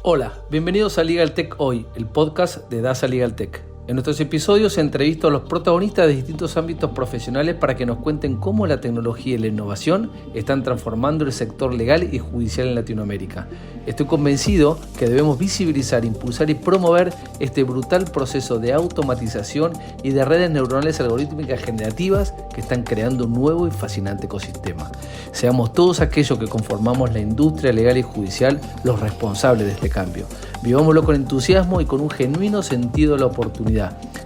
Hola, bienvenidos a Legal Tech Hoy, el podcast de DASA Legal Tech. En nuestros episodios entrevisto a los protagonistas de distintos ámbitos profesionales para que nos cuenten cómo la tecnología y la innovación están transformando el sector legal y judicial en Latinoamérica. Estoy convencido que debemos visibilizar, impulsar y promover este brutal proceso de automatización y de redes neuronales algorítmicas generativas que están creando un nuevo y fascinante ecosistema. Seamos todos aquellos que conformamos la industria legal y judicial los responsables de este cambio. Vivámoslo con entusiasmo y con un genuino sentido de la oportunidad.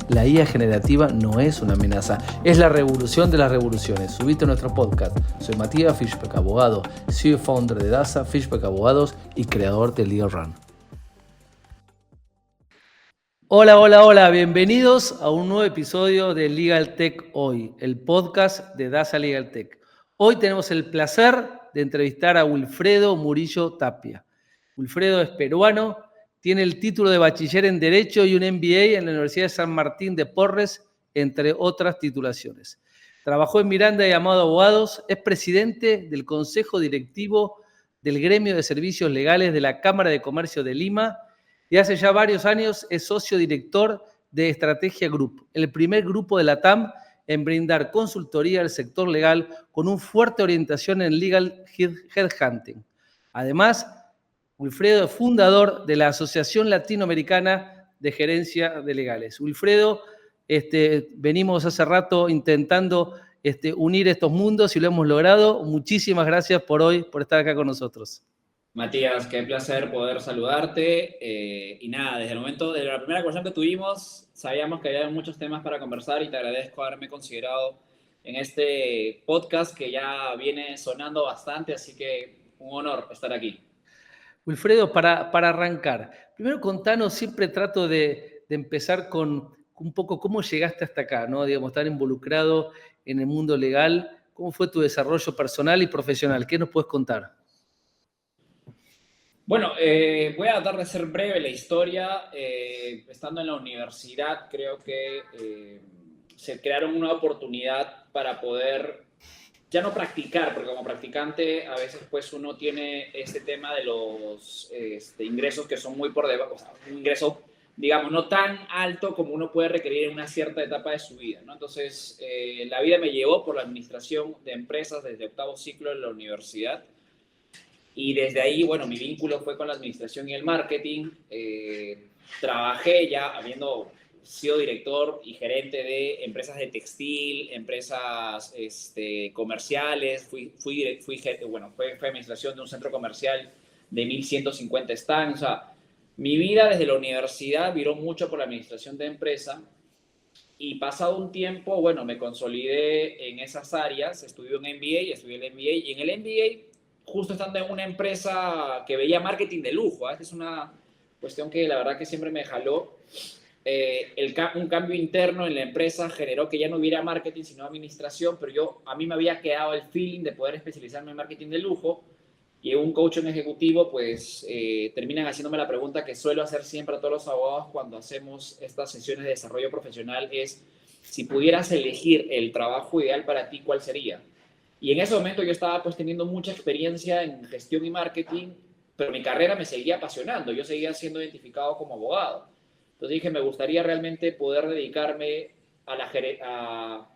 La IA generativa no es una amenaza, es la revolución de las revoluciones. Subite a nuestro podcast. Soy Matías Fishbeck, abogado, CEO y founder de DASA, Fishbeck Abogados y creador de Legal Run. Hola, bienvenidos a un nuevo episodio de Legal Tech Hoy, el podcast de DASA Legal Tech. Hoy tenemos el placer de entrevistar a Wilfredo Murillo Tapia. Wilfredo es peruano. Tiene el título de bachiller en Derecho y un MBA en la Universidad de San Martín de Porres, entre otras titulaciones. Trabajó en Miranda y Amado Abogados, es presidente del Consejo Directivo del Gremio de Servicios Legales de la Cámara de Comercio de Lima y hace ya varios años es socio director de Estrategia Group, el primer grupo de la TAM en brindar consultoría al sector legal con una fuerte orientación en legal headhunting. Además, Wilfredo es fundador de la Asociación Latinoamericana de Gerencia de Legales. Wilfredo, venimos hace rato intentando unir estos mundos y lo hemos logrado. Muchísimas gracias por estar acá con nosotros. Matías, qué placer poder saludarte. Y nada, desde el momento de la primera conversación que tuvimos, sabíamos que había muchos temas para conversar y te agradezco haberme considerado en este podcast que ya viene sonando bastante, así que un honor estar aquí. Wilfredo, para arrancar, primero contanos, siempre trato de empezar con un poco cómo llegaste hasta acá, ¿no? Digamos, estar involucrado en el mundo legal, ¿cómo fue tu desarrollo personal y profesional? ¿Qué nos puedes contar? Bueno, voy a tratar de ser breve la historia. Estando en la universidad, creo que se crearon una oportunidad para poder ya no practicar, porque como practicante a veces pues uno tiene este tema de los ingresos que son muy por debajo, o sea, un ingreso, digamos, no tan alto como uno puede requerir en una cierta etapa de su vida, ¿no? Entonces, la vida me llevó por la administración de empresas desde octavo ciclo de la universidad y desde ahí, bueno, mi vínculo fue con la administración y el marketing. Trabajé ya habiendo sido director y gerente de empresas de textil, empresas comerciales, fue administración de un centro comercial de 1.150 stands. O sea, mi vida desde la universidad viró mucho por la administración de empresa y pasado un tiempo, bueno, me consolidé en esas áreas, estudié el MBA y en el MBA, justo estando en una empresa que veía marketing de lujo, esta es una cuestión que la verdad que siempre me jaló. Un cambio interno en la empresa generó que ya no hubiera marketing sino administración, pero a mí me había quedado el feeling de poder especializarme en marketing de lujo y un coach ejecutivo pues terminan haciéndome la pregunta que suelo hacer siempre a todos los abogados cuando hacemos estas sesiones de desarrollo profesional es si pudieras elegir el trabajo ideal para ti, ¿cuál sería? Y en ese momento yo estaba pues teniendo mucha experiencia en gestión y marketing, pero mi carrera me seguía apasionando, yo seguía siendo identificado como abogado. Entonces dije, me gustaría realmente poder dedicarme a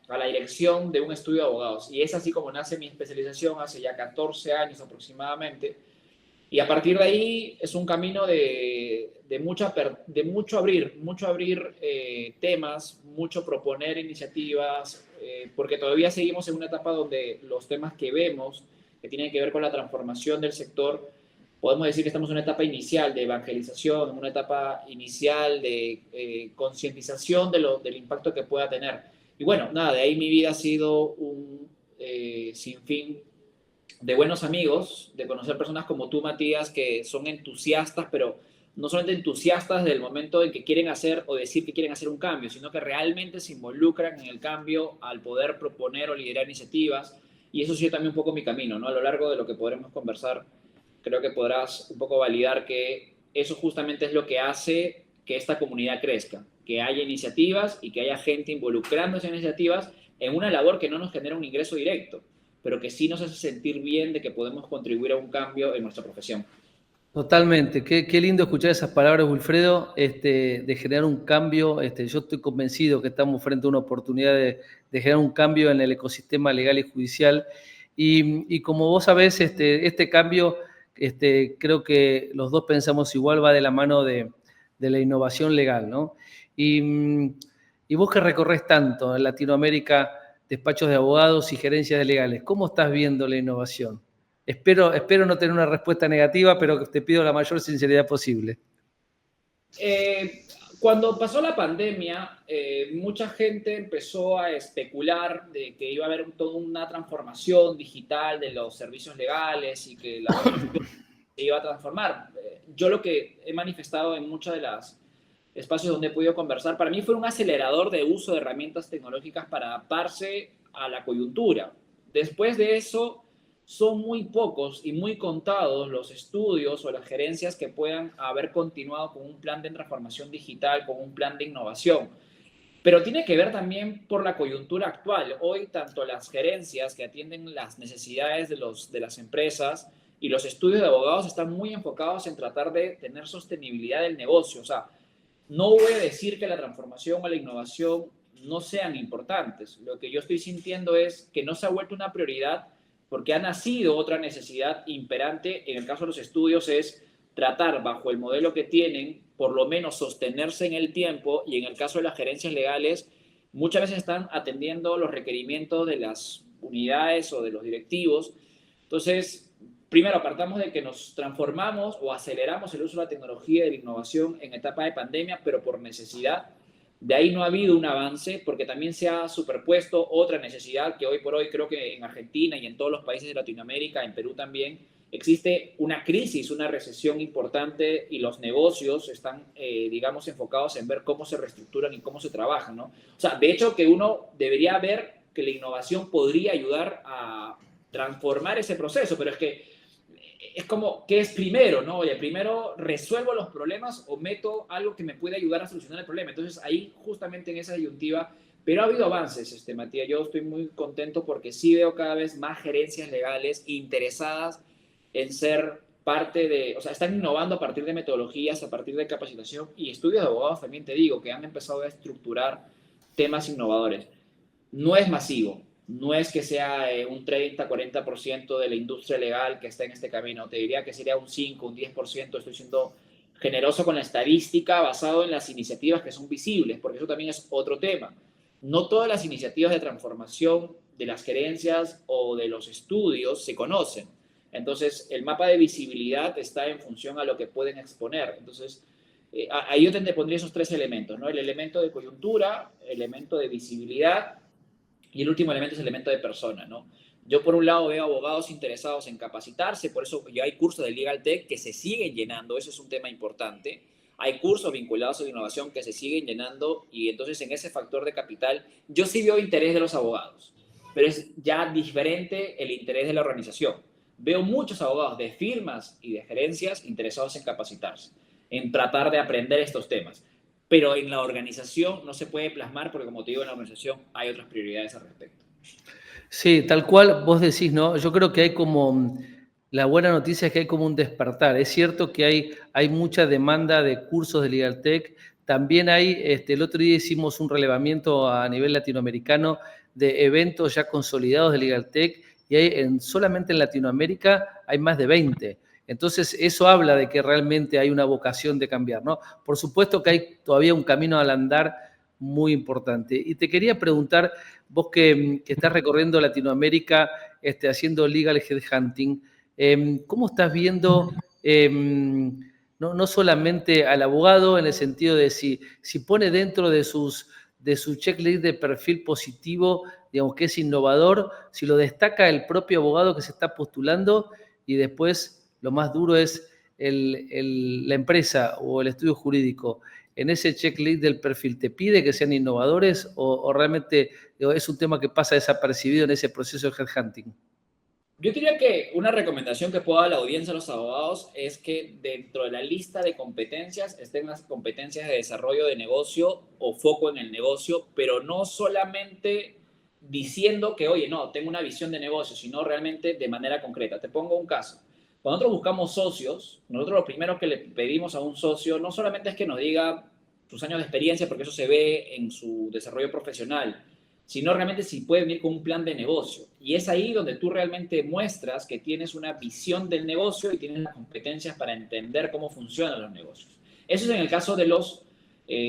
la dirección de un estudio de abogados. Y es así como nace mi especialización hace ya 14 años aproximadamente. Y a partir de ahí es un camino de mucho abrir temas, mucho proponer iniciativas, porque todavía seguimos en una etapa donde los temas que vemos, que tienen que ver con la transformación del sector, podemos decir que estamos en una etapa inicial de evangelización, en una etapa inicial de concientización del impacto que pueda tener. Y bueno, nada, de ahí mi vida ha sido un sinfín de buenos amigos, de conocer personas como tú, Matías, que son entusiastas, pero no solamente entusiastas del momento en que quieren hacer o decir que quieren hacer un cambio, sino que realmente se involucran en el cambio al poder proponer o liderar iniciativas. Y eso ha sido también un poco mi camino, ¿no? A lo largo de lo que podremos conversar, creo que podrás un poco validar que eso justamente es lo que hace que esta comunidad crezca, que haya iniciativas y que haya gente involucrándose en iniciativas en una labor que no nos genera un ingreso directo, pero que sí nos hace sentir bien de que podemos contribuir a un cambio en nuestra profesión. Totalmente, qué lindo escuchar esas palabras, Wilfredo, de generar un cambio. Yo estoy convencido que estamos frente a una oportunidad de generar un cambio en el ecosistema legal y judicial. Y como vos sabés, este cambio, creo que los dos pensamos igual, va de la mano de la innovación legal, ¿no? Y vos que recorres tanto en Latinoamérica, despachos de abogados y gerencias de legales, ¿cómo estás viendo la innovación? Espero no tener una respuesta negativa, pero te pido la mayor sinceridad posible. Eh, Cuando pasó la pandemia, mucha gente empezó a especular de que iba a haber toda una transformación digital de los servicios legales y que la profesión se iba a transformar. Yo lo que he manifestado en muchos de los espacios donde he podido conversar, para mí fue un acelerador de uso de herramientas tecnológicas para adaptarse a la coyuntura. Después de eso, son muy pocos y muy contados los estudios o las gerencias que puedan haber continuado con un plan de transformación digital, con un plan de innovación. Pero tiene que ver también por la coyuntura actual. Hoy, tanto las gerencias que atienden las necesidades de las empresas y los estudios de abogados están muy enfocados en tratar de tener sostenibilidad del negocio. O sea, no voy a decir que la transformación o la innovación no sean importantes. Lo que yo estoy sintiendo es que no se ha vuelto una prioridad porque ha nacido otra necesidad imperante. En el caso de los estudios es tratar bajo el modelo que tienen, por lo menos sostenerse en el tiempo, y en el caso de las gerencias legales, muchas veces están atendiendo los requerimientos de las unidades o de los directivos. Entonces, primero, apartamos de que nos transformamos o aceleramos el uso de la tecnología y de la innovación en etapa de pandemia, pero por necesidad. De ahí no ha habido un avance porque también se ha superpuesto otra necesidad que hoy por hoy creo que en Argentina y en todos los países de Latinoamérica, en Perú también, existe una crisis, una recesión importante y los negocios están, digamos, enfocados en ver cómo se reestructuran y cómo se trabajan, ¿no? O sea, de hecho que uno debería ver que la innovación podría ayudar a transformar ese proceso, pero es que es como, ¿qué es primero? ¿No? Oye, primero resuelvo los problemas o meto algo que me puede ayudar a solucionar el problema. Entonces ahí justamente en esa disyuntiva, pero ha habido avances, Matías. Yo estoy muy contento porque sí veo cada vez más gerencias legales interesadas en ser parte de, o sea, están innovando a partir de metodologías, a partir de capacitación y estudios de abogados también te digo, que han empezado a estructurar temas innovadores. No es masivo, no es que sea un 30-40% de la industria legal que está en este camino, te diría que sería un 5, un 10%, estoy siendo generoso con la estadística basado en las iniciativas que son visibles, porque eso también es otro tema. No todas las iniciativas de transformación de las gerencias o de los estudios se conocen. Entonces, el mapa de visibilidad está en función a lo que pueden exponer. Entonces, ahí yo te pondría esos tres elementos, ¿no? El elemento de coyuntura, el elemento de visibilidad y el último elemento es el elemento de persona, ¿no? Yo por un lado veo abogados interesados en capacitarse, por eso ya hay cursos de Legal Tech que se siguen llenando, eso es un tema importante. Hay cursos vinculados a la innovación que se siguen llenando y entonces en ese factor de capital yo sí veo interés de los abogados, pero es ya diferente el interés de la organización. Veo muchos abogados de firmas y de gerencias interesados en capacitarse, en tratar de aprender estos temas, pero en la organización no se puede plasmar porque, como te digo, en la organización hay otras prioridades al respecto. Sí, tal cual vos decís, ¿no? Yo creo que hay como, la buena noticia es que hay como un despertar. Es cierto que hay mucha demanda de cursos de Legal Tech. También hay, el otro día hicimos un relevamiento a nivel latinoamericano de eventos ya consolidados de Legal Tech y solamente en Latinoamérica hay más de 20. Entonces, eso habla de que realmente hay una vocación de cambiar, ¿no? Por supuesto que hay todavía un camino al andar muy importante. Y te quería preguntar, vos que estás recorriendo Latinoamérica haciendo legal headhunting, ¿cómo estás viendo no solamente al abogado en el sentido de si pone dentro de su checklist de perfil positivo, digamos que es innovador, si lo destaca el propio abogado que se está postulando y después lo más duro es la empresa o el estudio jurídico? En ese checklist del perfil, ¿te pide que sean innovadores o realmente es un tema que pasa desapercibido en ese proceso de headhunting? Yo diría que una recomendación que puedo dar a la audiencia, a los abogados, es que dentro de la lista de competencias estén las competencias de desarrollo de negocio o foco en el negocio, pero no solamente diciendo que, oye, no, tengo una visión de negocio, sino realmente de manera concreta. Te pongo un caso. Cuando nosotros buscamos socios, nosotros lo primero que le pedimos a un socio no solamente es que nos diga sus años de experiencia, porque eso se ve en su desarrollo profesional, sino realmente si puede venir con un plan de negocio. Y es ahí donde tú realmente muestras que tienes una visión del negocio y tienes las competencias para entender cómo funcionan los negocios. Eso es en el caso de los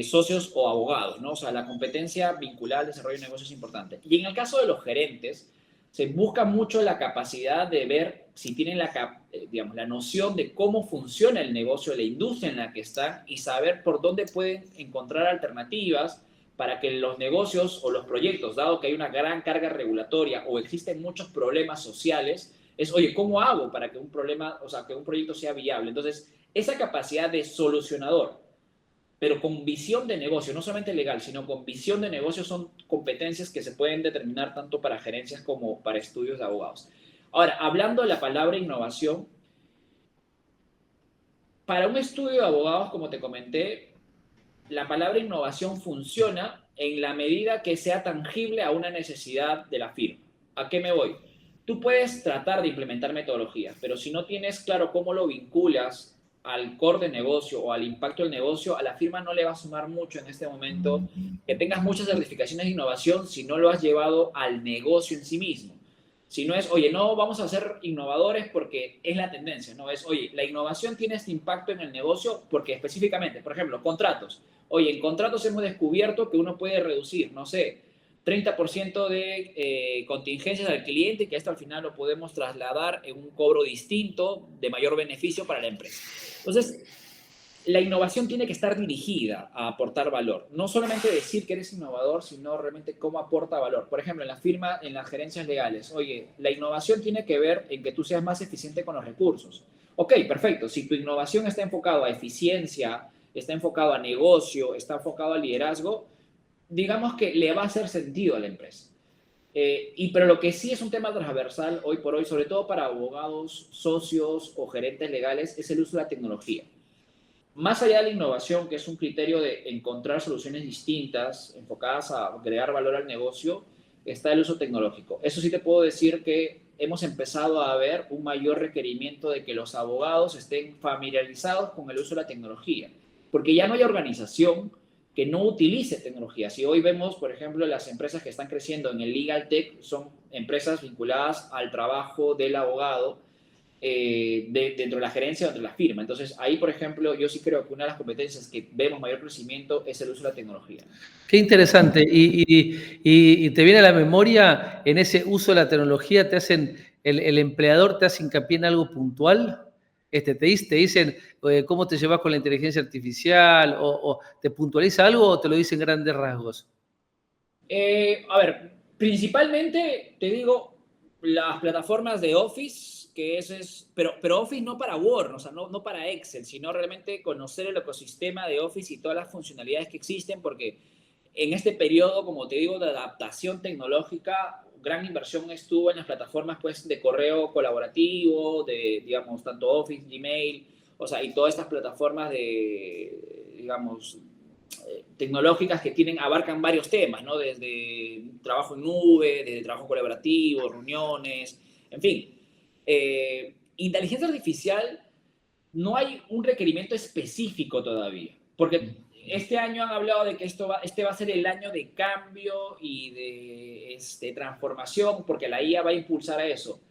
socios o abogados, ¿no? O sea, la competencia vinculada al desarrollo de negocios es importante. Y en el caso de los gerentes, se busca mucho la capacidad de ver si tienen digamos, la noción de cómo funciona el negocio, la industria en la que están y saber por dónde pueden encontrar alternativas para que los negocios o los proyectos, dado que hay una gran carga regulatoria o existen muchos problemas sociales, es, oye, ¿cómo hago para que un problema, o sea, que un proyecto sea viable? Entonces, esa capacidad de solucionador, pero con visión de negocio, no solamente legal, sino con visión de negocio, son competencias que se pueden determinar tanto para gerencias como para estudios de abogados. Ahora, hablando de la palabra innovación, para un estudio de abogados, como te comenté, la palabra innovación funciona en la medida que sea tangible a una necesidad de la firma. ¿A qué me voy? Tú puedes tratar de implementar metodologías, pero si no tienes claro cómo lo vinculas al core de negocio o al impacto del negocio, a la firma no le va a sumar mucho en este momento que tengas muchas certificaciones de innovación si no lo has llevado al negocio en sí mismo. Si no es, oye, no vamos a ser innovadores porque es la tendencia, no es, oye, la innovación tiene este impacto en el negocio porque específicamente, por ejemplo, contratos. Oye, en contratos hemos descubierto que uno puede reducir, no sé, 30% de contingencias al cliente y que esto al final lo podemos trasladar en un cobro distinto de mayor beneficio para la empresa. Entonces, la innovación tiene que estar dirigida a aportar valor. No solamente decir que eres innovador, sino realmente cómo aporta valor. Por ejemplo, en la firma, en las gerencias legales, oye, la innovación tiene que ver en que tú seas más eficiente con los recursos. Ok, perfecto. Si tu innovación está enfocado a eficiencia, está enfocado a negocio, está enfocado a liderazgo, digamos que le va a hacer sentido a la empresa. Pero lo que sí es un tema transversal hoy por hoy, sobre todo para abogados, socios o gerentes legales, es el uso de la tecnología. Más allá de la innovación, que es un criterio de encontrar soluciones distintas, enfocadas a agregar valor al negocio, está el uso tecnológico. Eso sí te puedo decir que hemos empezado a ver un mayor requerimiento de que los abogados estén familiarizados con el uso de la tecnología, porque ya no hay organización que no utilice tecnología. Si hoy vemos, por ejemplo, las empresas que están creciendo en el Legal Tech son empresas vinculadas al trabajo del abogado, dentro de la gerencia, dentro de la firma. Entonces, ahí, por ejemplo, yo sí creo que una de las competencias que vemos mayor crecimiento es el uso de la tecnología. Qué interesante. Y te viene a la memoria, en ese uso de la tecnología, el empleador te hace hincapié en algo puntual. Te dicen cómo te llevas con la inteligencia artificial, o te puntualiza algo, o te lo dicen grandes rasgos. A ver, principalmente, te digo, las plataformas de Office, que pero Office no para Word, o sea, no para Excel, sino realmente conocer el ecosistema de Office y todas las funcionalidades que existen, porque en este periodo, como te digo, de adaptación tecnológica, gran inversión estuvo en las plataformas pues, de correo colaborativo, de, digamos, tanto Office, Gmail, o sea, y todas estas plataformas de, digamos, tecnológicas que abarcan varios temas, ¿no? Desde trabajo en nube, desde trabajo colaborativo, reuniones, en fin. Inteligencia artificial, no hay un requerimiento específico todavía, porque este año han hablado de que este va a ser el año de cambio y de transformación, porque la IA va a impulsar a eso.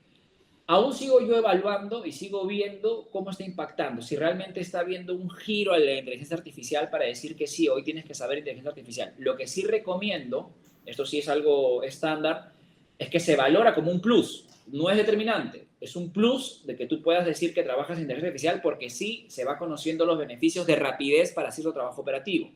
Aún sigo yo evaluando y sigo viendo cómo está impactando, si realmente está habiendo un giro a la inteligencia artificial para decir que sí, hoy tienes que saber inteligencia artificial. Lo que sí recomiendo, esto sí es algo estándar, es que se valora como un plus, no es determinante, es un plus de que tú puedas decir que trabajas en inteligencia artificial porque sí se va conociendo los beneficios de rapidez para hacer tu trabajo operativo.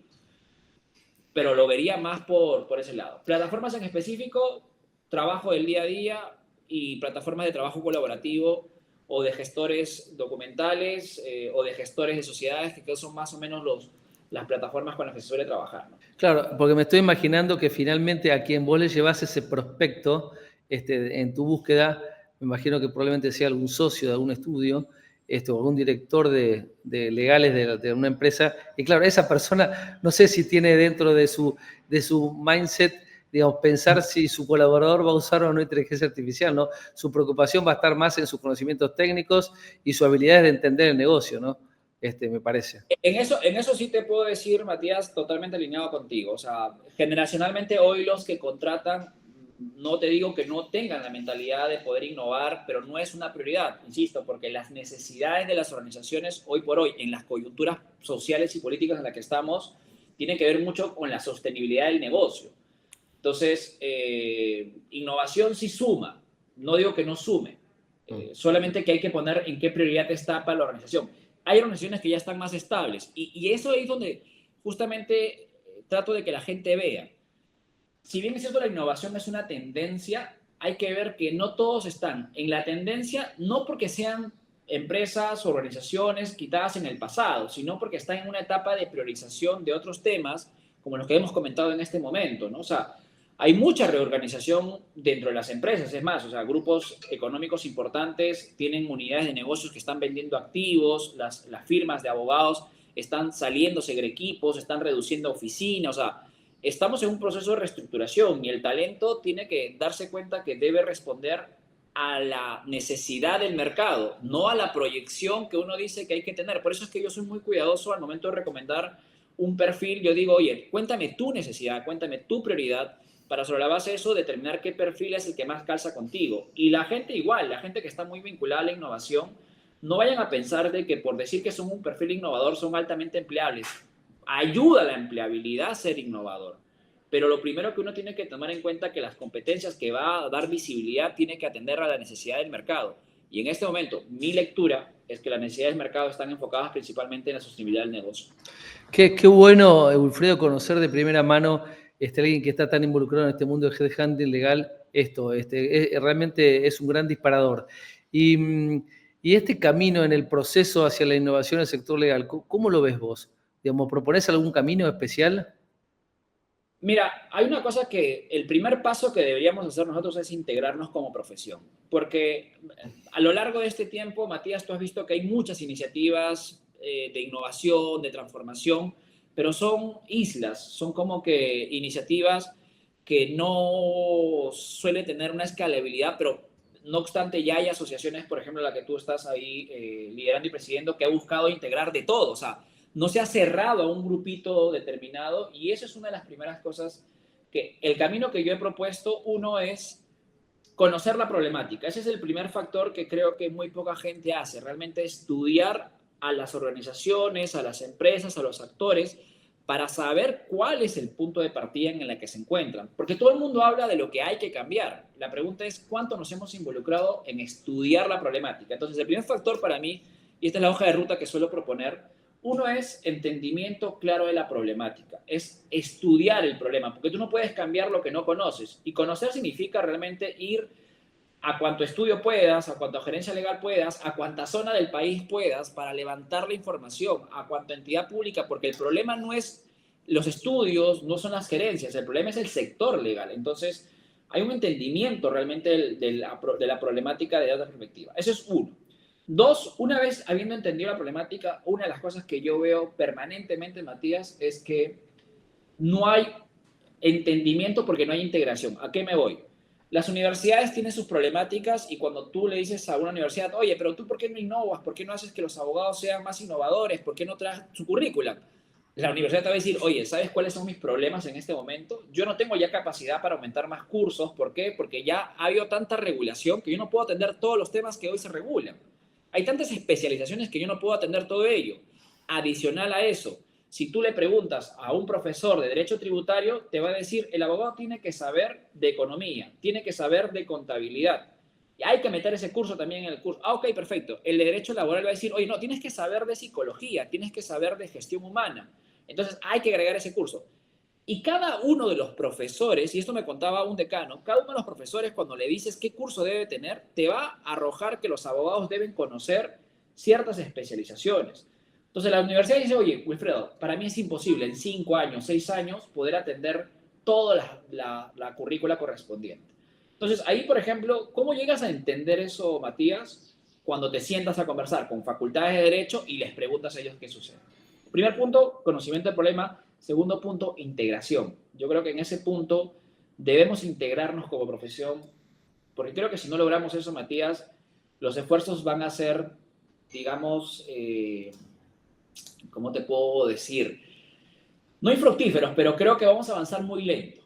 Pero lo vería más por ese lado. Plataformas en específico, trabajo del día a día, y plataformas de trabajo colaborativo o de gestores documentales o de gestores de sociedades, que son más o menos las plataformas con las que se suele trabajar, ¿no? Claro, porque me estoy imaginando que finalmente a quien vos le llevas ese prospecto en tu búsqueda, me imagino que probablemente sea algún socio de algún estudio, o algún director de legales de una empresa, y claro, esa persona no sé si tiene dentro de su mindset, digamos, pensar si su colaborador va a usar o no inteligencia artificial, ¿no? Su preocupación va a estar más en sus conocimientos técnicos y sus habilidades de entender el negocio, ¿no? Me parece. En eso sí te puedo decir, Matías, totalmente alineado contigo. O sea, generacionalmente hoy los que contratan, no te digo que no tengan la mentalidad de poder innovar, pero no es una prioridad, insisto, porque las necesidades de las organizaciones hoy por hoy, en las coyunturas sociales y políticas en las que estamos, tienen que ver mucho con la sostenibilidad del negocio. Entonces, innovación sí suma, no digo que no sume, solamente que hay que poner en qué prioridad está para la organización. Hay organizaciones que ya están más estables y eso es donde justamente trato de que la gente vea. Si bien es cierto la innovación es una tendencia, hay que ver que no todos están en la tendencia, no porque sean empresas o organizaciones quitadas en el pasado, sino porque están en una etapa de priorización de otros temas, como los que hemos comentado en este momento, ¿no? O sea, hay mucha reorganización dentro de las empresas, es más, o sea, grupos económicos importantes tienen unidades de negocios que están vendiendo activos, las firmas de abogados están saliendo sobre equipos, están reduciendo oficinas, o sea, estamos en un proceso de reestructuración y el talento tiene que darse cuenta que debe responder a la necesidad del mercado, no a la proyección que uno dice que hay que tener. Por eso es que yo soy muy cuidadoso al momento de recomendar un perfil. Yo digo, oye, cuéntame tu necesidad, cuéntame tu prioridad, para sobre la base de eso determinar qué perfil es el que más calza contigo. Y la gente igual, la gente que está muy vinculada a la innovación, no vayan a pensar de que por decir que son un perfil innovador son altamente empleables. Ayuda a la empleabilidad a ser innovador. Pero lo primero que uno tiene que tomar en cuenta es que las competencias que va a dar visibilidad tiene que atender a la necesidad del mercado. Y en este momento, mi lectura es que las necesidades del mercado están enfocadas principalmente en la sostenibilidad del negocio. Qué bueno, Wilfredo, conocer de primera mano alguien que está tan involucrado en este mundo del headhunting legal. Realmente es un gran disparador. Y este camino en el proceso hacia la innovación en el sector legal, ¿cómo lo ves vos? Digamos, ¿proponés algún camino especial? Mira, hay una cosa que el primer paso que deberíamos hacer nosotros es integrarnos como profesión, porque a lo largo de este tiempo, Matías, tú has visto que hay muchas iniciativas de innovación, de transformación, pero son islas, son como que iniciativas que no suelen tener una escalabilidad, pero no obstante ya hay asociaciones, por ejemplo, la que tú estás ahí liderando y presidiendo, que ha buscado integrar de todo, o sea, no se ha cerrado a un grupito determinado y eso es una de las primeras cosas que el camino que yo he propuesto, uno es conocer la problemática. Ese es el primer factor que creo que muy poca gente hace, realmente estudiar a las organizaciones, a las empresas, a los actores, para saber cuál es el punto de partida en el que se encuentran. Porque todo el mundo habla de lo que hay que cambiar. La pregunta es cuánto nos hemos involucrado en estudiar la problemática. Entonces, el primer factor para mí, y esta es la hoja de ruta que suelo proponer, uno es entendimiento claro de la problemática, es estudiar el problema, porque tú no puedes cambiar lo que no conoces. Y conocer significa realmente ir a cuanto estudio puedas, a cuanto gerencia legal puedas, a cuanta zona del país puedas para levantar la información, a cuanta entidad pública, porque el problema no es los estudios, no son las gerencias, el problema es el sector legal. Entonces, hay un entendimiento realmente de la problemática de otra perspectiva. Eso es uno. Dos, una vez habiendo entendido la problemática, una de las cosas que yo veo permanentemente, Matías, es que no hay entendimiento porque no hay integración. ¿A qué me voy? Las universidades tienen sus problemáticas y cuando tú le dices a una universidad, oye, pero tú ¿por qué no innovas? ¿Por qué no haces que los abogados sean más innovadores? ¿Por qué no traes su currícula? La universidad te va a decir, oye, ¿sabes cuáles son mis problemas en este momento? Yo no tengo ya capacidad para aumentar más cursos. ¿Por qué? Porque ya ha habido tanta regulación que yo no puedo atender todos los temas que hoy se regulan. Hay tantas especializaciones que yo no puedo atender todo ello. Adicional a eso, si tú le preguntas a un profesor de derecho tributario, te va a decir, el abogado tiene que saber de economía, tiene que saber de contabilidad. Y hay que meter ese curso también en el curso. Ah, ok, perfecto. El de derecho laboral va a decir, oye, no, tienes que saber de psicología, tienes que saber de gestión humana. Entonces hay que agregar ese curso. Y cada uno de los profesores, y esto me contaba un decano, cada uno de los profesores cuando le dices qué curso debe tener, te va a arrojar que los abogados deben conocer ciertas especializaciones. Entonces la universidad dice, oye, Wilfredo, para mí es imposible en 5 años, 6 años poder atender toda la currícula correspondiente. Entonces ahí, por ejemplo, ¿cómo llegas a entender eso, Matías, cuando te sientas a conversar con facultades de Derecho y les preguntas a ellos qué sucede? Primer punto, conocimiento del problema. Segundo punto, integración. Yo creo que en ese punto debemos integrarnos como profesión, porque creo que si no logramos eso, Matías, los esfuerzos van a ser, digamos, ¿cómo te puedo decir? No infructíferos, pero creo que vamos a avanzar muy lento.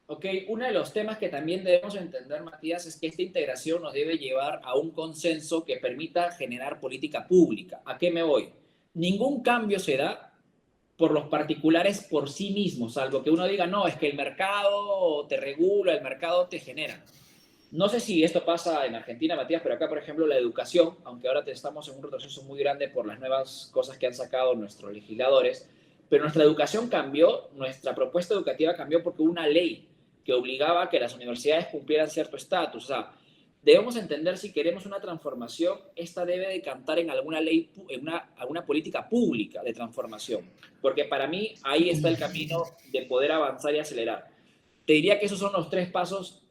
¿Ok? Uno de los temas que también debemos entender, Matías, es que esta integración nos debe llevar a un consenso que permita generar política pública. ¿A qué me voy? Ningún cambio se da por los particulares por sí mismos, salvo que uno diga, no, es que el mercado te regula, el mercado te genera. No sé si esto pasa en Argentina, Matías, pero acá, por ejemplo, la educación, aunque ahora estamos en un retroceso muy grande por las nuevas cosas que han sacado nuestros legisladores, pero nuestra educación cambió, nuestra propuesta educativa cambió porque hubo una ley que obligaba a que las universidades cumplieran cierto estatus. O sea, debemos entender si queremos una transformación, esta debe decantar en alguna ley, en alguna política pública de transformación, porque para mí ahí está el camino de poder avanzar y acelerar. Te diría que esos son los 3 pasos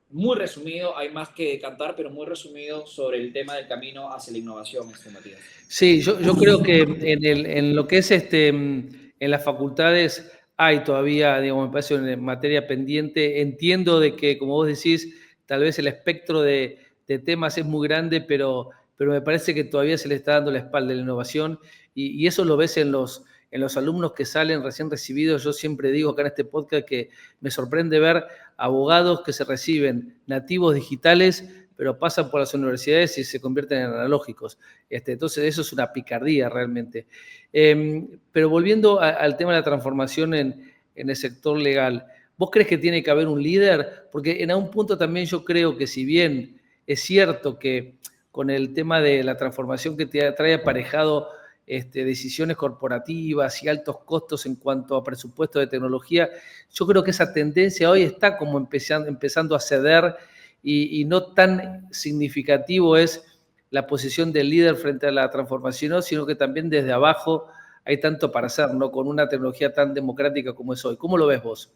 muy resumido, hay más que cantar, pero muy resumido sobre el tema del camino hacia la innovación, Matías. Sí, yo creo que en lo que es en las facultades hay todavía, digamos, me parece una materia pendiente. Entiendo de que, como vos decís, tal vez el espectro de temas es muy grande, pero me parece que todavía se le está dando la espalda a la innovación y eso lo ves en los alumnos que salen recién recibidos. Yo siempre digo acá en este podcast que me sorprende ver abogados que se reciben nativos digitales, pero pasan por las universidades y se convierten en analógicos. Entonces eso es una picardía realmente. Pero volviendo al tema de la transformación en el sector legal, ¿vos crees que tiene que haber un líder? Porque en algún punto también yo creo que si bien es cierto que con el tema de la transformación que te trae aparejado decisiones corporativas y altos costos en cuanto a presupuesto de tecnología, yo creo que esa tendencia hoy está como empezando a ceder y no tan significativo es la posición del líder frente a la transformación, sino que también desde abajo hay tanto para hacer, ¿no? Con una tecnología tan democrática como es hoy. ¿Cómo lo ves vos?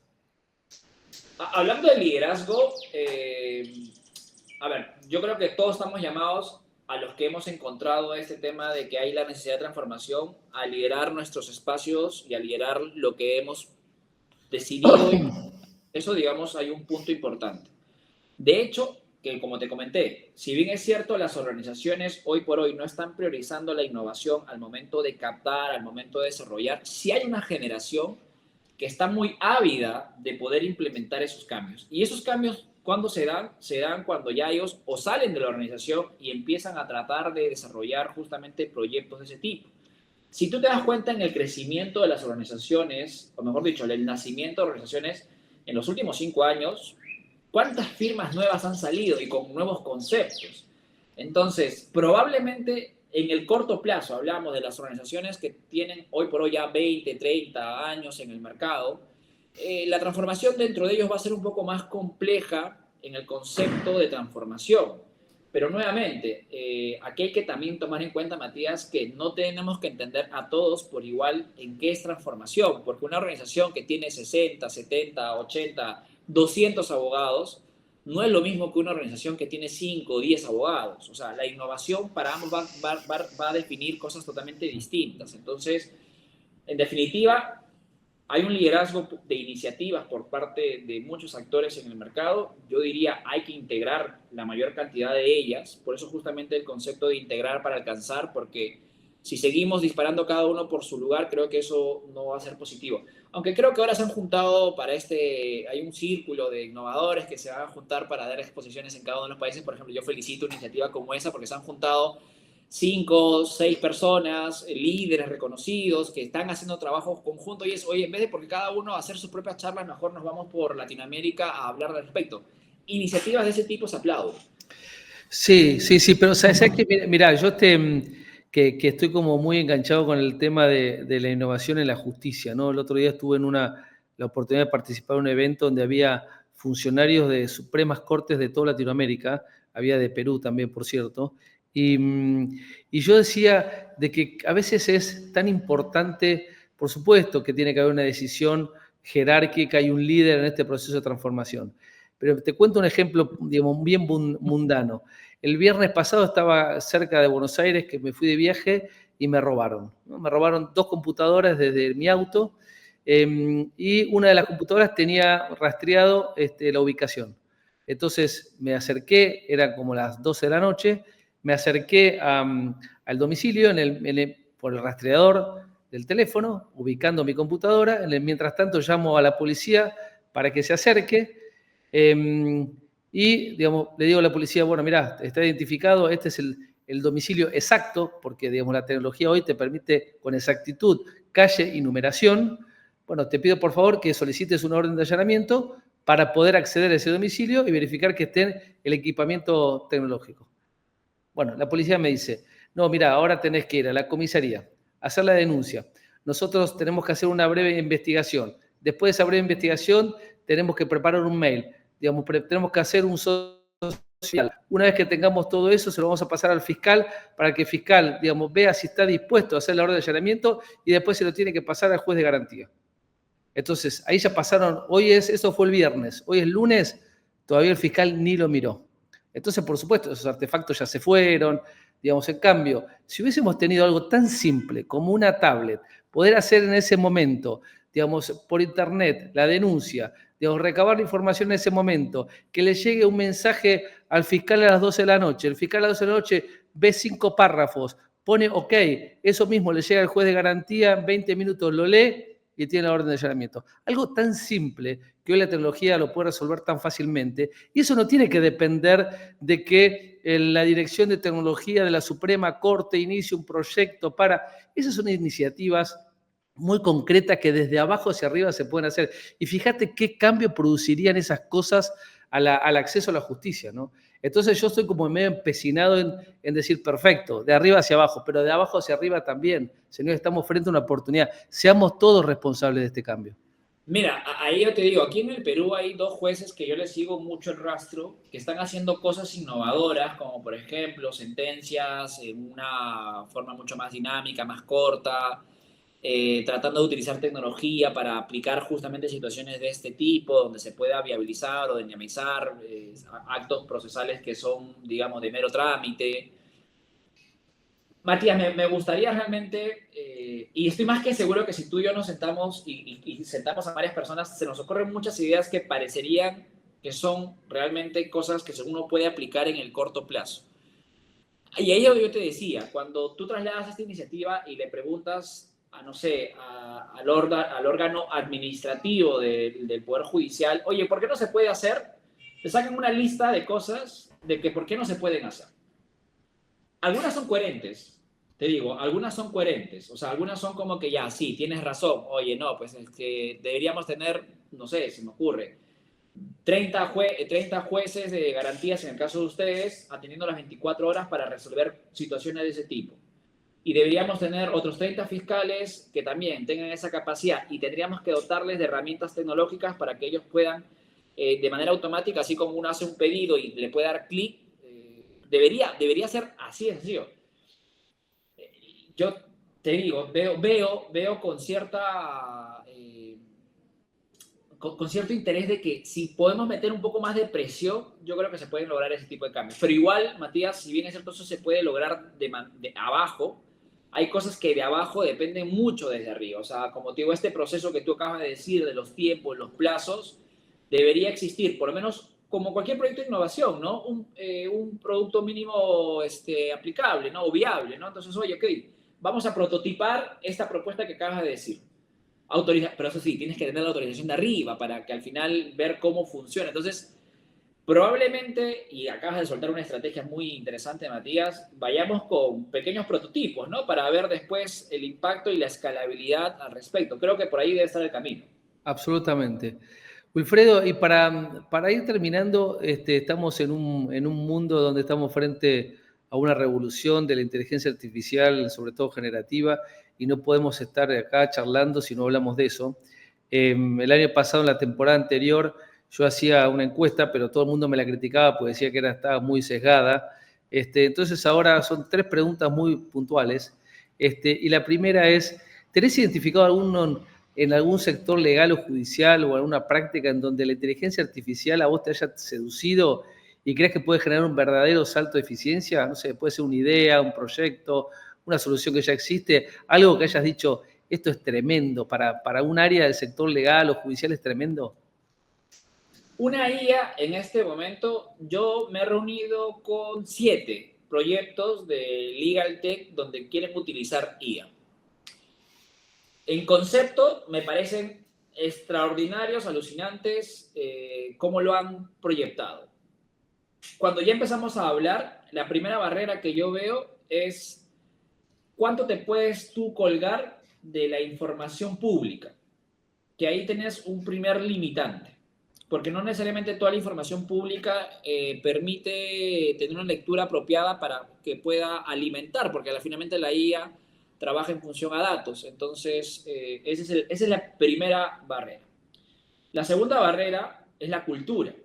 Hablando de liderazgo, a ver, yo creo que todos estamos llamados, a los que hemos encontrado este tema de que hay la necesidad de transformación, a liderar nuestros espacios y a liderar lo que hemos decidido. Eso, digamos, hay un punto importante. De hecho, que como te comenté, si bien es cierto, las organizaciones hoy por hoy no están priorizando la innovación al momento de captar, al momento de desarrollar, sí hay una generación que está muy ávida de poder implementar esos cambios. Y esos cambios, ¿cuándo se dan? Se dan cuando ya ellos o salen de la organización y empiezan a tratar de desarrollar justamente proyectos de ese tipo. Si tú te das cuenta en el crecimiento de las organizaciones, o mejor dicho, el nacimiento de organizaciones en los últimos 5 años, ¿cuántas firmas nuevas han salido y con nuevos conceptos? Entonces, probablemente en el corto plazo, hablamos de las organizaciones que tienen hoy por hoy ya 20, 30 años en el mercado, la transformación dentro de ellos va a ser un poco más compleja en el concepto de transformación. Pero nuevamente, aquí hay que también tomar en cuenta, Matías, que no tenemos que entender a todos por igual en qué es transformación, porque una organización que tiene 60, 70, 80, 200 abogados, no es lo mismo que una organización que tiene 5 o 10 abogados. O sea, la innovación para ambos va a definir cosas totalmente distintas. Entonces, en definitiva, hay un liderazgo de iniciativas por parte de muchos actores en el mercado. Yo diría, hay que integrar la mayor cantidad de ellas. Por eso justamente el concepto de integrar para alcanzar, porque si seguimos disparando cada uno por su lugar, creo que eso no va a ser positivo. Aunque creo que ahora se han juntado para hay un círculo de innovadores que se van a juntar para dar exposiciones en cada uno de los países. Por ejemplo, yo felicito una iniciativa como esa porque se han juntado 5, 6 personas, líderes reconocidos que están haciendo trabajos conjuntos y es, oye, en vez de porque cada uno hacer sus propias charlas, mejor nos vamos por Latinoamérica a hablar al respecto. Iniciativas de ese tipo se aplauden. Sí, pero ¿sabes qué? Mirá, yo que estoy como muy enganchado con el tema de la innovación en la justicia, ¿no? El otro día estuve en la oportunidad de participar en un evento donde había funcionarios de Supremas Cortes de toda Latinoamérica, había de Perú también, por cierto, y yo decía de que a veces es tan importante, por supuesto que tiene que haber una decisión jerárquica y un líder en este proceso de transformación. Pero te cuento un ejemplo, digamos, bien mundano. El viernes pasado estaba cerca de Buenos Aires, que me fui de viaje y me robaron, ¿no? Me robaron 2 computadoras desde mi auto y una de las computadoras tenía rastreado la ubicación. Entonces me acerqué, eran como las 12 de la noche, me acerqué al domicilio por el rastreador del teléfono, ubicando mi computadora. Mientras tanto llamo a la policía para que se acerque y digamos, le digo a la policía, bueno, mirá, está identificado, este es el domicilio exacto, porque digamos, la tecnología hoy te permite con exactitud calle y numeración. Bueno, te pido por favor que solicites una orden de allanamiento para poder acceder a ese domicilio y verificar que esté el equipamiento tecnológico. Bueno, la policía me dice, no, mira, ahora tenés que ir a la comisaría, hacer la denuncia. Nosotros tenemos que hacer una breve investigación. Después de esa breve investigación, tenemos que preparar un mail. Digamos, tenemos que hacer un social. Una vez que tengamos todo eso, se lo vamos a pasar al fiscal para que el fiscal, digamos, vea si está dispuesto a hacer la orden de allanamiento y después se lo tiene que pasar al juez de garantía. Entonces, ahí ya pasaron, eso fue el viernes, hoy es lunes, todavía el fiscal ni lo miró. Entonces, por supuesto, esos artefactos ya se fueron, digamos, en cambio, si hubiésemos tenido algo tan simple como una tablet, poder hacer en ese momento, digamos, por internet, la denuncia, digamos, recabar la información en ese momento, que le llegue un mensaje al fiscal a las 12 de la noche, el fiscal a las 12 de la noche ve 5 párrafos, pone OK, eso mismo le llega al juez de garantía, en 20 minutos lo lee, y tiene la orden de allanamiento. Algo tan simple que hoy la tecnología lo puede resolver tan fácilmente. Y eso no tiene que depender de que la Dirección de Tecnología de la Suprema Corte inicie un proyecto para... Esas son iniciativas muy concretas que desde abajo hacia arriba se pueden hacer. Y fíjate qué cambio producirían esas cosas al acceso a la justicia, ¿no? Entonces yo estoy como medio empecinado en decir, perfecto, de arriba hacia abajo, pero de abajo hacia arriba también. Señor, estamos frente a una oportunidad. Seamos todos responsables de este cambio. Mira, ahí yo te digo, aquí en el Perú hay 2 jueces que yo les sigo mucho el rastro, que están haciendo cosas innovadoras, como por ejemplo sentencias en una forma mucho más dinámica, más corta, tratando de utilizar tecnología para aplicar justamente situaciones de este tipo, donde se pueda viabilizar o dinamizar actos procesales que son, digamos, de mero trámite. Matías, me gustaría realmente, y estoy más que seguro que si tú y yo nos sentamos y sentamos a varias personas, se nos ocurren muchas ideas que parecerían que son realmente cosas que uno puede aplicar en el corto plazo. Y ahí yo te decía, cuando tú trasladas esta iniciativa y le preguntas a, no sé, al órgano administrativo del Poder Judicial, oye, ¿por qué no se puede hacer? Te sacan una lista de cosas de que por qué no se pueden hacer. Algunas son coherentes, te digo, algunas son coherentes, o sea, algunas son como que ya, sí, tienes razón, oye, no, pues es que deberíamos tener, no sé, se me ocurre, 30 jueces de garantías en el caso de ustedes, atendiendo las 24 horas para resolver situaciones de ese tipo. Y deberíamos tener otros 30 fiscales que también tengan esa capacidad y tendríamos que dotarles de herramientas tecnológicas para que ellos puedan, de manera automática, así como uno hace un pedido y le puede dar clic, debería ser así de sencillo. Yo te digo, veo con con cierto interés de que si podemos meter un poco más de presión, yo creo que se pueden lograr ese tipo de cambios. Pero igual, Matías, si bien es cierto, eso se puede lograr de abajo, hay cosas que de abajo dependen mucho desde arriba. O sea, como te digo, este proceso que tú acabas de decir de los tiempos, los plazos, debería existir, por lo menos como cualquier proyecto de innovación, ¿no? Un producto mínimo aplicable, ¿no? O viable, ¿no? Entonces, oye, ok, vamos a prototipar esta propuesta que acabas de decir. Pero eso sí, tienes que tener la autorización de arriba para que al final ver cómo funciona. Entonces, probablemente, y acabas de soltar una estrategia muy interesante, Matías, vayamos con pequeños prototipos, ¿no? Para ver después el impacto y la escalabilidad al respecto. Creo que por ahí debe estar el camino. Absolutamente. Wilfredo, y para ir terminando, estamos en un mundo donde estamos frente a una revolución de la inteligencia artificial, sobre todo generativa, y no podemos estar acá charlando si no hablamos de eso. El año pasado, en la temporada anterior, yo hacía una encuesta, pero todo el mundo me la criticaba porque decía que estaba muy sesgada. Entonces ahora son 3 preguntas muy puntuales. Y la primera es, ¿tenés identificado en algún sector legal o judicial o alguna práctica en donde la inteligencia artificial a vos te haya seducido y crees que puede generar un verdadero salto de eficiencia? No sé, puede ser una idea, un proyecto, una solución que ya existe, algo que hayas dicho, esto es tremendo, para un área del sector legal o judicial es tremendo. Una IA en este momento, yo me he reunido con 7 proyectos de Legal Tech donde quieren utilizar IA. En concepto, me parecen extraordinarios, alucinantes, cómo lo han proyectado. Cuando ya empezamos a hablar, la primera barrera que yo veo es cuánto te puedes tú colgar de la información pública, que ahí tenés un primer limitante, porque no necesariamente toda la información pública permite tener una lectura apropiada para que pueda alimentar, porque finalmente la IA trabaja en función a datos. Entonces, esa es la primera barrera. La segunda barrera es la cultura.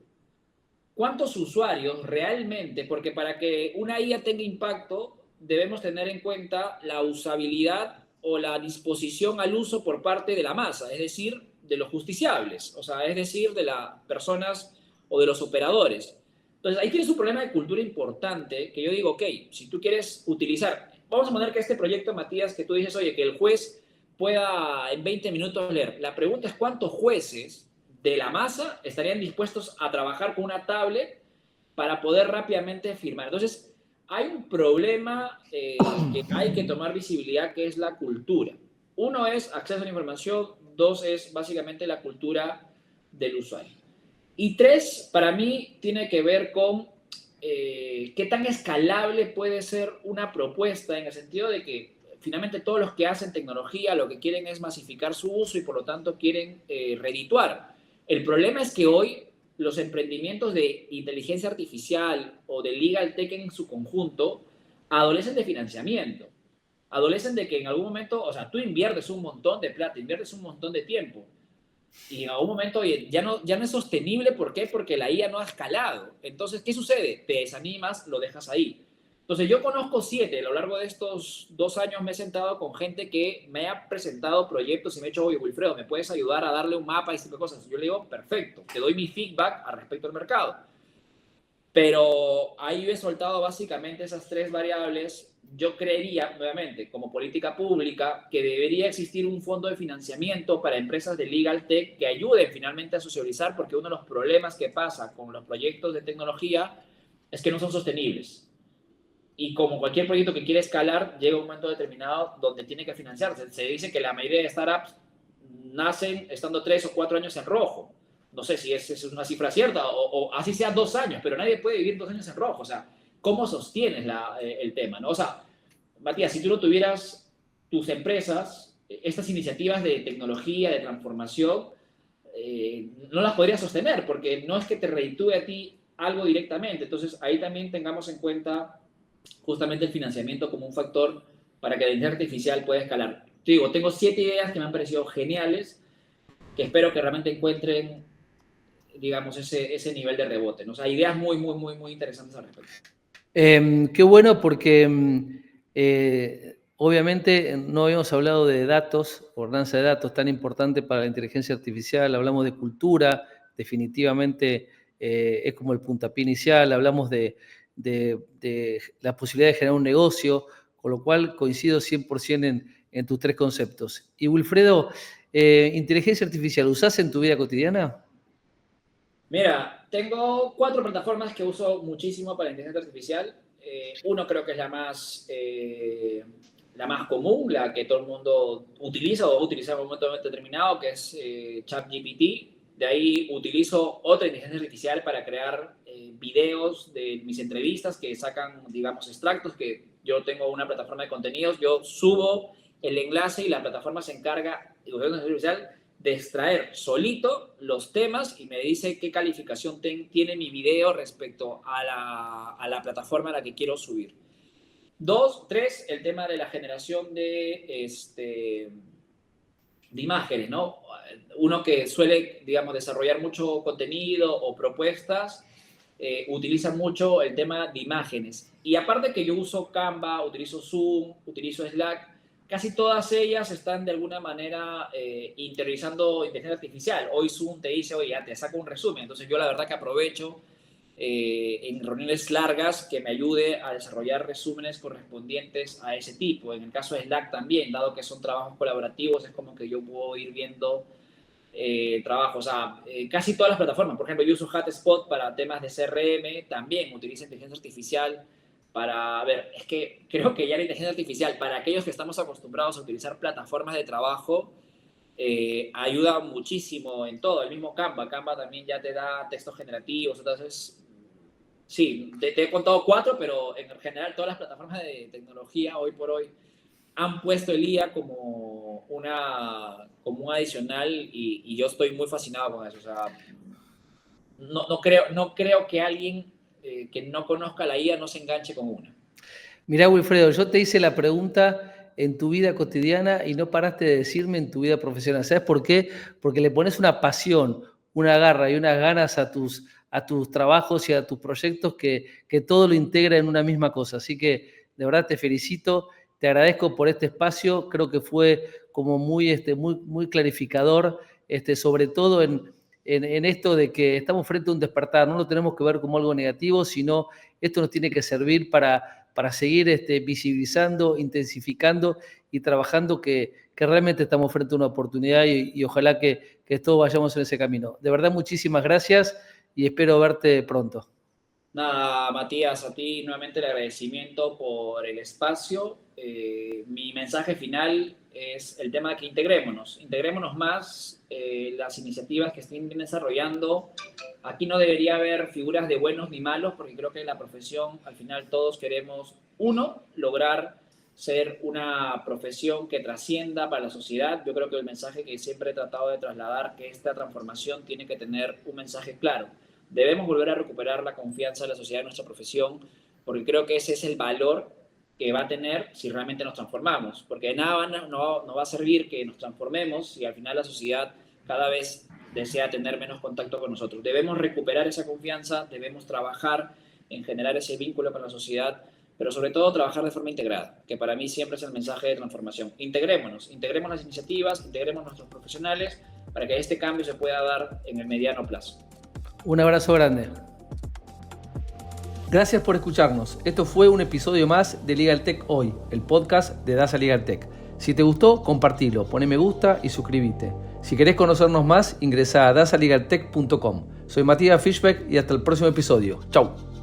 ¿Cuántos usuarios realmente? Porque para que una IA tenga impacto, debemos tener en cuenta la usabilidad o la disposición al uso por parte de la masa, es decir, de los justiciables, o sea, es decir, de las personas o de los operadores. Entonces, ahí tienes un problema de cultura importante que yo digo, ok, si tú quieres utilizar, vamos a poner que este proyecto, Matías, que tú dices, oye, que el juez pueda en 20 minutos leer. La pregunta es cuántos jueces de la masa estarían dispuestos a trabajar con una tablet para poder rápidamente firmar. Entonces, hay un problema que hay que tomar visibilidad, que es la cultura. Uno es acceso a la información, 2 es básicamente la cultura del usuario. Y 3, para mí, tiene que ver con qué tan escalable puede ser una propuesta en el sentido de que finalmente todos los que hacen tecnología lo que quieren es masificar su uso y por lo tanto quieren redituar. El problema es que hoy los emprendimientos de inteligencia artificial o de legal tech en su conjunto adolecen de financiamiento, adolecen de que en algún momento, o sea, tú inviertes un montón de plata, inviertes un montón de tiempo y en algún momento oye, ya no es sostenible. ¿Por qué? Porque la IA no ha escalado. Entonces, ¿qué sucede? Te desanimas, lo dejas ahí. Entonces, yo conozco 7. A lo largo de estos 2 años me he sentado con gente que me ha presentado proyectos y me ha dicho, oye, Wilfredo, ¿me puedes ayudar a darle un mapa y ese tipo de cosas? Yo le digo, perfecto, te doy mi feedback al respecto del mercado. Pero ahí he soltado básicamente esas 3 variables. Yo creería, nuevamente, como política pública, que debería existir un fondo de financiamiento para empresas de legal tech que ayuden finalmente a socializar, porque uno de los problemas que pasa con los proyectos de tecnología es que no son sostenibles. Y como cualquier proyecto que quiere escalar, llega un momento determinado donde tiene que financiarse. Se dice que la mayoría de startups nacen estando 3 o 4 años en rojo. No sé si es una cifra cierta o así sea 2 años, pero nadie puede vivir 2 años en rojo. O sea, ¿cómo sostienes el tema? ¿No? O sea, Matías, si tú no tuvieras tus empresas, estas iniciativas de tecnología, de transformación, no las podrías sostener porque no es que te reditúe a ti algo directamente. Entonces, ahí también tengamos en cuenta justamente el financiamiento como un factor para que la inteligencia artificial pueda escalar. Te digo, tengo 7 ideas que me han parecido geniales, que espero que realmente encuentren, digamos, ese nivel de rebote, ¿no? O sea, ideas muy, muy, muy, muy interesantes al respecto. Qué bueno porque obviamente no habíamos hablado de datos, ordenanza de datos tan importante para la inteligencia artificial, hablamos de cultura, definitivamente es como el puntapié inicial, hablamos de la posibilidad de generar un negocio, con lo cual coincido 100% en tus 3 conceptos. Y Wilfredo, inteligencia artificial, ¿usás en tu vida cotidiana? Mira, tengo 4 plataformas que uso muchísimo para la inteligencia artificial. Uno creo que es la más común, la que todo el mundo utiliza o utiliza en un momento determinado, que es ChatGPT. De ahí utilizo otra inteligencia artificial para crear videos de mis entrevistas que sacan, digamos, extractos, que yo tengo una plataforma de contenidos, yo subo el enlace y la plataforma se encarga, de inteligencia artificial, de extraer solito los temas y me dice qué calificación tiene mi video respecto a la plataforma a la que quiero subir. 2, 3, el tema de la generación de imágenes, ¿no? Uno que suele, digamos, desarrollar mucho contenido o propuestas, utiliza mucho el tema de imágenes. Y aparte que yo uso Canva, utilizo Zoom, utilizo Slack, casi todas ellas están de alguna manera interiorizando inteligencia artificial. Hoy Zoom te dice, oye, ya te saco un resumen. Entonces yo la verdad que aprovecho en reuniones largas que me ayude a desarrollar resúmenes correspondientes a ese tipo. En el caso de Slack también, dado que son trabajos colaborativos, es como que yo puedo ir viendo trabajos. O sea, casi todas las plataformas, por ejemplo, yo uso HubSpot para temas de CRM, también utiliza inteligencia artificial para, a ver, es que creo que ya la inteligencia artificial, para aquellos que estamos acostumbrados a utilizar plataformas de trabajo, ayuda muchísimo en todo. El mismo Canva también ya te da textos generativos, entonces, sí, te he contado 4, pero en general todas las plataformas de tecnología hoy por hoy han puesto el IA como un adicional y yo estoy muy fascinado con eso. O sea, no creo que alguien que no conozca la IA no se enganche con una. Mirá, Wilfredo, yo te hice la pregunta en tu vida cotidiana y no paraste de decirme en tu vida profesional. ¿Sabes por qué? Porque le pones una pasión, una garra y unas ganas a tus trabajos y a tus proyectos que todo lo integra en una misma cosa. Así que de verdad te felicito, te agradezco por este espacio. Creo que fue como muy clarificador, sobre todo en esto de que estamos frente a un despertar. No lo tenemos que ver como algo negativo, sino esto nos tiene que servir para seguir visibilizando, intensificando y trabajando que realmente estamos frente a una oportunidad y ojalá que todos vayamos en ese camino. De verdad, muchísimas gracias y espero verte pronto. Nada, Matías, a ti nuevamente el agradecimiento por el espacio. Mi mensaje final es el tema de que integrémonos más, las iniciativas que estén desarrollando. Aquí no debería haber figuras de buenos ni malos, porque creo que en la profesión al final todos queremos, lograr ser una profesión que trascienda para la sociedad. Yo creo que el mensaje que siempre he tratado de trasladar, que esta transformación tiene que tener un mensaje claro. Debemos volver a recuperar la confianza de la sociedad en nuestra profesión, porque creo que ese es el valor que va a tener si realmente nos transformamos, porque nada no va a servir que nos transformemos si al final la sociedad cada vez desea tener menos contacto con nosotros. Debemos recuperar esa confianza, debemos trabajar en generar ese vínculo con la sociedad, pero sobre todo trabajar de forma integrada, que para mí siempre es el mensaje de transformación. Integremos las iniciativas, integremos nuestros profesionales para que este cambio se pueda dar en el mediano plazo. Un abrazo grande. Gracias por escucharnos. Esto fue un episodio más de Legal Tech Hoy, el podcast de Dasa Legal Tech. Si te gustó, compartilo, poné me gusta y suscríbete. Si querés conocernos más, ingresá a dasalegaltech.com. Soy Matías Fischbeck y hasta el próximo episodio. Chau.